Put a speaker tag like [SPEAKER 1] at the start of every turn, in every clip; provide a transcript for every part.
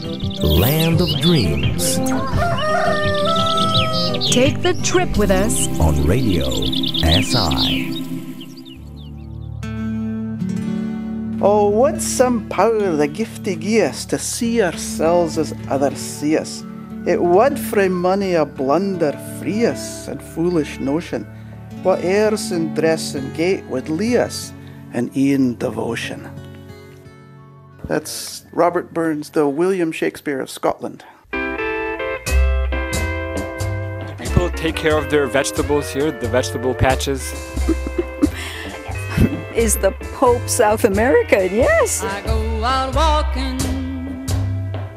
[SPEAKER 1] Land of Dreams.
[SPEAKER 2] Take the trip with us
[SPEAKER 1] on Radio SI.
[SPEAKER 3] Oh, what some power the giftie gie us to see ourselves as others see us. It would frae money a blunder free us and foolish notion. What airs and dress and gait would lead us an e'en devotion. That's Robert Burns, the William Shakespeare of Scotland.
[SPEAKER 4] People take care of their vegetables here, the vegetable patches.
[SPEAKER 5] Is the Pope South America? Yes.
[SPEAKER 6] I go out walking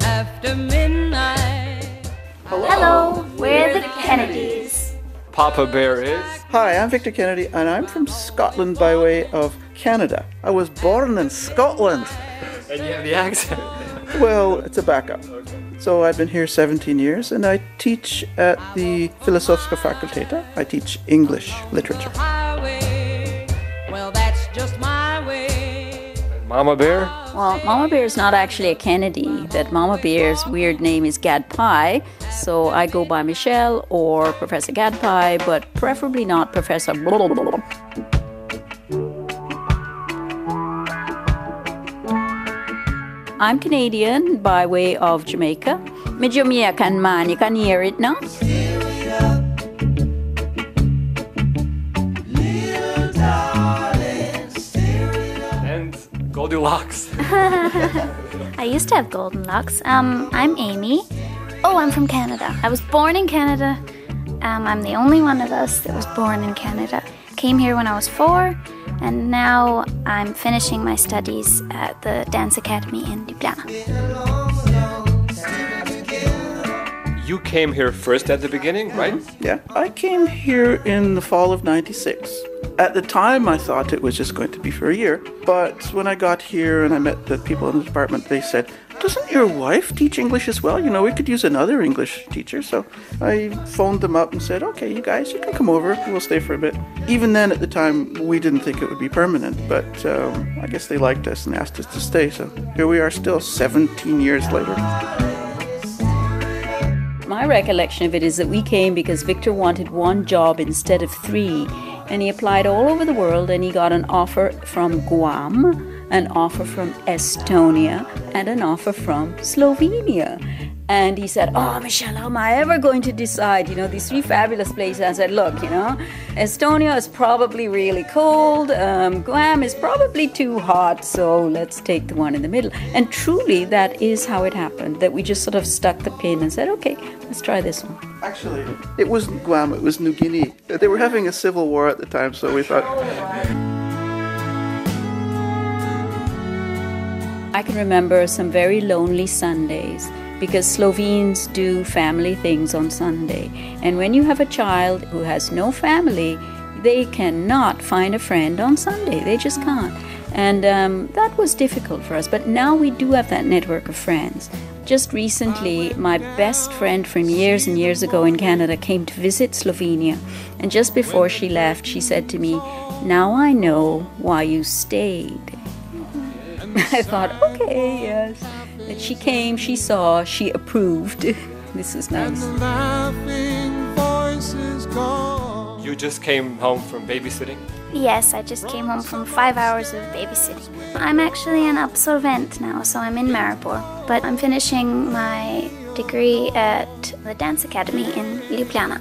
[SPEAKER 6] after midnight.
[SPEAKER 7] Hello, we're the Kennedys.
[SPEAKER 4] Papa Bear is?
[SPEAKER 3] Hi, I'm Victor Kennedy, and I'm from Scotland by way of Canada. I was born in Scotland.
[SPEAKER 4] And you have the accent.
[SPEAKER 3] Well, it's a backup.
[SPEAKER 4] Okay.
[SPEAKER 3] So I've been here 17 years, and I teach at the Filosofiska Fakulteta. I teach English literature.
[SPEAKER 6] Well, that's just my way.
[SPEAKER 4] Mama Bear?
[SPEAKER 5] Well, Mama Bear is not actually a Kennedy. That Mama Bear's weird name is Gadpie, so I go by Michelle or Professor Gadpie, but preferably not Professor blah, blah, blah, blah. I'm Canadian by way of Jamaica. Me Jamaican man, you can hear it now.
[SPEAKER 4] And Goldilocks.
[SPEAKER 7] I used to have golden locks. I'm Amy. Oh, I'm from Canada. I was born in Canada. I'm the only one of us that was born in Canada. Came here when I was 4, and now I'm finishing my studies at the Dance Academy in Ljubljana.
[SPEAKER 4] You came here first at the beginning, right?
[SPEAKER 3] Yeah, I came here in the fall of '96. At the time, I thought it was just going to be for a year. But when I got here and I met the people in the department, they said, "Doesn't your wife teach English as well? You know, we could use another English teacher." So I phoned them up and said, "Okay, you guys, you can come over. We'll stay for a bit." Even then, at the time, we didn't think it would be permanent. But I guess they liked us and asked us to stay. So here we are still 17 years later.
[SPEAKER 5] My recollection of it is that we came because Victor wanted 1 job instead of 3, and he applied all over the world, and he got an offer from Guam, an offer from Estonia, and an offer from Slovenia. And he said, "Oh, Michelle, how am I ever going to decide? You know, these 3 fabulous places." I said, "Look, you know, Estonia is probably really cold. Guam is probably too hot. So let's take the one in the middle." And truly, that is how it happened, that we just sort of stuck the pin and said, "Okay, let's try this one."
[SPEAKER 3] Actually, it wasn't Guam, it was New Guinea. They were having a civil war at the time, so we thought...
[SPEAKER 5] I can remember some very lonely Sundays, because Slovenes do family things on Sunday. And when you have a child who has no family, they cannot find a friend on Sunday. They just can't. And that was difficult for us. But now we do have that network of friends. Just recently, my best friend from years and years ago in Canada came to visit Slovenia. And just before she left, she said to me, "Now I know why you stayed." I thought, okay, yes. That she came, she saw, she approved. This is nice.
[SPEAKER 4] You just came home from babysitting?
[SPEAKER 7] Yes, I just came home from 5 hours of babysitting. I'm actually an absolvent now, so I'm in Maribor. But I'm finishing my degree at the Dance Academy in Ljubljana.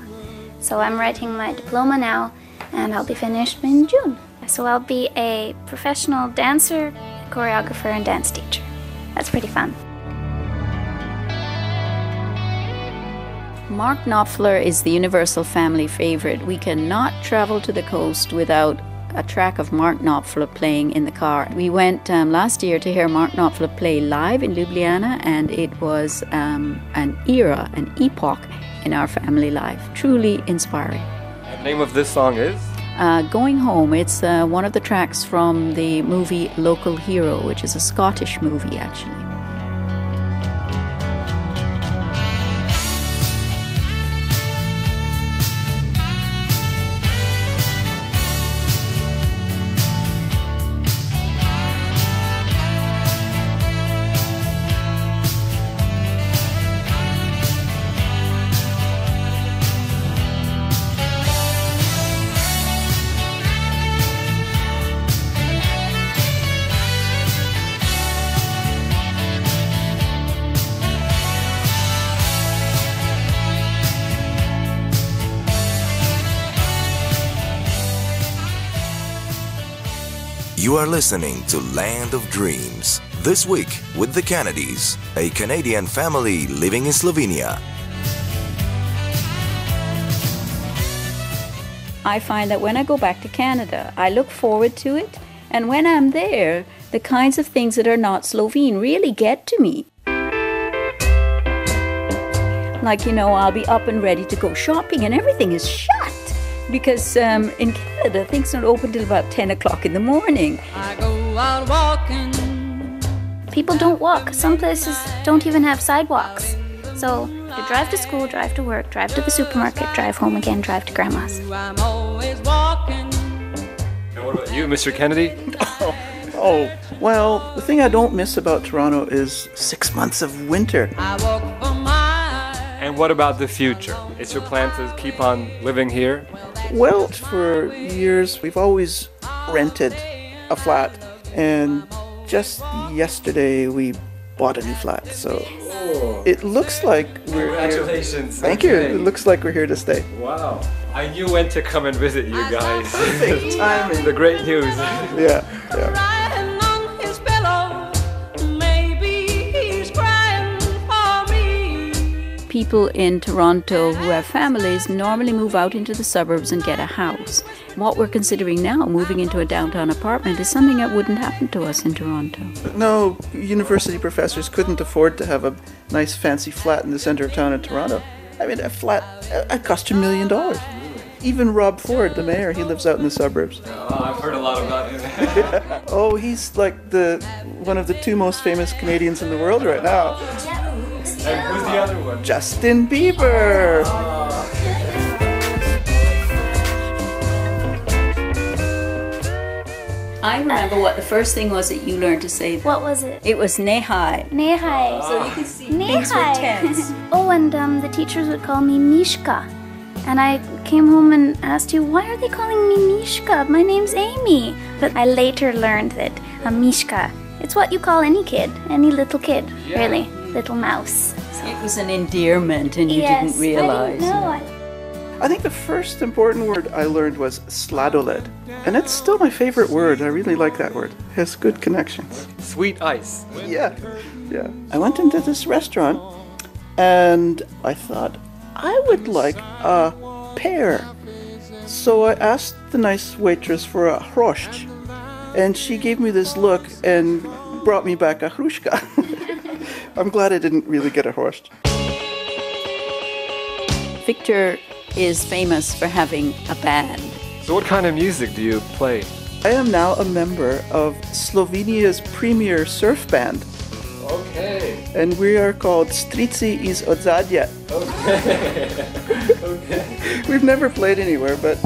[SPEAKER 7] So I'm writing my diploma now, and I'll be finished in June. So I'll be a professional dancer, choreographer, and dance teacher. That's pretty fun.
[SPEAKER 5] Mark Knopfler is the universal family favorite. We cannot travel to the coast without a track of Mark Knopfler playing in the car. We went last year to hear Mark Knopfler play live in Ljubljana, and it was an era, an epoch in our family life. Truly inspiring.
[SPEAKER 4] The name of this song is?
[SPEAKER 5] Going Home. It's one of the tracks from the movie Local Hero, which is a Scottish movie, actually.
[SPEAKER 8] You are listening to Land of Dreams. This week with the Kennedys, a Canadian family living in Slovenia.
[SPEAKER 5] I find that when I go back to Canada, I look forward to it. And when I'm there, the kinds of things that are not Slovene really get to me. Like, I'll be up and ready to go shopping and everything is shut. Because in Canada, things don't open till about 10 o'clock in the morning.
[SPEAKER 6] I go out walking.
[SPEAKER 7] People don't walk. Some places don't even have sidewalks. So you drive to school, drive to work, drive to the supermarket, drive home again, drive to grandma's.
[SPEAKER 6] I'm always walking.
[SPEAKER 4] And what about you, Mr. Kennedy?
[SPEAKER 3] Well, the thing I don't miss about Toronto is 6 months of winter.
[SPEAKER 6] I walk for miles.
[SPEAKER 4] And what about the future? Is your plan to keep on living here?
[SPEAKER 3] Well, for years, we've always rented a flat. And just yesterday, we bought a new flat. So it looks like we're
[SPEAKER 4] Congratulations.
[SPEAKER 3] Thank you. It looks like we're here to stay.
[SPEAKER 4] Wow. I knew when to come and visit you guys.
[SPEAKER 3] Perfect timing.
[SPEAKER 4] The great news.
[SPEAKER 3] Yeah.
[SPEAKER 6] Lying on his pillow. Maybe he's crying for me.
[SPEAKER 5] People in Toronto who have families normally move out into the suburbs and get a house. What we're considering now, moving into a downtown apartment, is something that wouldn't happen to us in Toronto.
[SPEAKER 3] No, university professors couldn't afford to have a nice fancy flat in the center of town in Toronto. I mean, a flat, it cost $1 million. Even Rob Ford, the mayor, he lives out in the suburbs.
[SPEAKER 4] Oh, I've heard a lot about him.
[SPEAKER 3] Oh, he's like one of the two most famous Canadians in the world right now.
[SPEAKER 4] And who's the other one?
[SPEAKER 3] Justin Bieber.
[SPEAKER 5] I remember what the first thing was that you learned to say.
[SPEAKER 7] What was it?
[SPEAKER 5] It was Nehai.
[SPEAKER 7] Nehai.
[SPEAKER 5] So you can see things were tense.
[SPEAKER 7] Oh, and the teachers would call me Mishka. And I came home and asked you, why are they calling me Mishka? My name's Amy. But I later learned that a Mishka, it's what you call any kid, any little kid, really, little mouse. So.
[SPEAKER 5] It was an endearment and you
[SPEAKER 7] Yes,
[SPEAKER 5] didn't realize.
[SPEAKER 7] I didn't know.
[SPEAKER 3] I think the first important word I learned was sladoled. And it's still my favorite word. I really like that word. It has good connections.
[SPEAKER 4] Sweet ice.
[SPEAKER 3] Yeah. I went into this restaurant and I thought I would like a pear. So I asked the nice waitress for a hrošč. And she gave me this look and brought me back a hruška. I'm glad I didn't really get a hrošč.
[SPEAKER 5] Victor is famous for having a band.
[SPEAKER 4] So what kind of music do you play?
[SPEAKER 3] I am now a member of Slovenia's premier surf band.
[SPEAKER 4] Okay.
[SPEAKER 3] And we are called Strici iz Odzadja.
[SPEAKER 4] Okay.
[SPEAKER 3] We've never played anywhere, but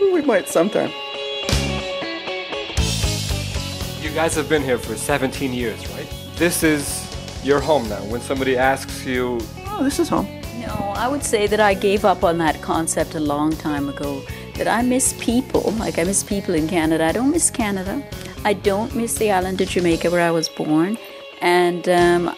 [SPEAKER 3] we might sometime.
[SPEAKER 4] You guys have been here for 17 years, right? This is your home now. When somebody asks you,
[SPEAKER 3] Oh, this is home.
[SPEAKER 5] No, I would say that I gave up on that concept a long time ago. That I miss people, like I miss people in Canada. I don't miss Canada. I don't miss the island of Jamaica where I was born. And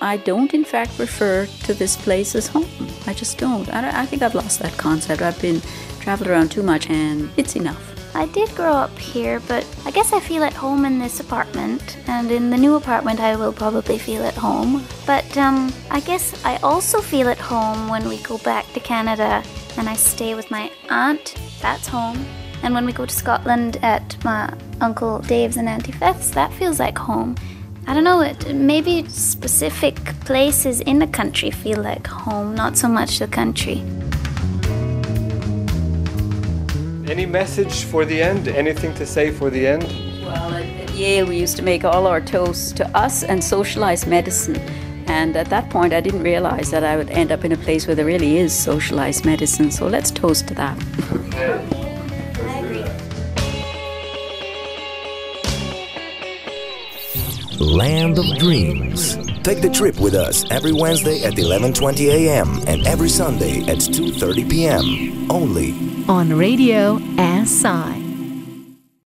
[SPEAKER 5] I don't, in fact, refer to this place as home. I just don't. I think I've lost that concept. I've been traveled around too much and it's enough.
[SPEAKER 7] I did grow up here, but I guess I feel at home in this apartment, and in the new apartment I will probably feel at home. But I guess I also feel at home when we go back to Canada and I stay with my aunt. That's home. And when we go to Scotland at my Uncle Dave's and Auntie Beth's, that feels like home. I don't know, maybe specific places in the country feel like home, not so much the country.
[SPEAKER 4] any message for the end? Anything to say for the end?
[SPEAKER 5] Well, at Yale we used to make all our toasts to us and socialized medicine. And at that point I didn't realize that I would end up in a place where there really is socialized medicine. So let's toast to that.
[SPEAKER 4] Okay.
[SPEAKER 7] I agree.
[SPEAKER 1] Land of Dreams.
[SPEAKER 8] Take the trip with us every Wednesday at 11:20 a.m. and every Sunday at 2:30 p.m. only
[SPEAKER 2] on Radio SI.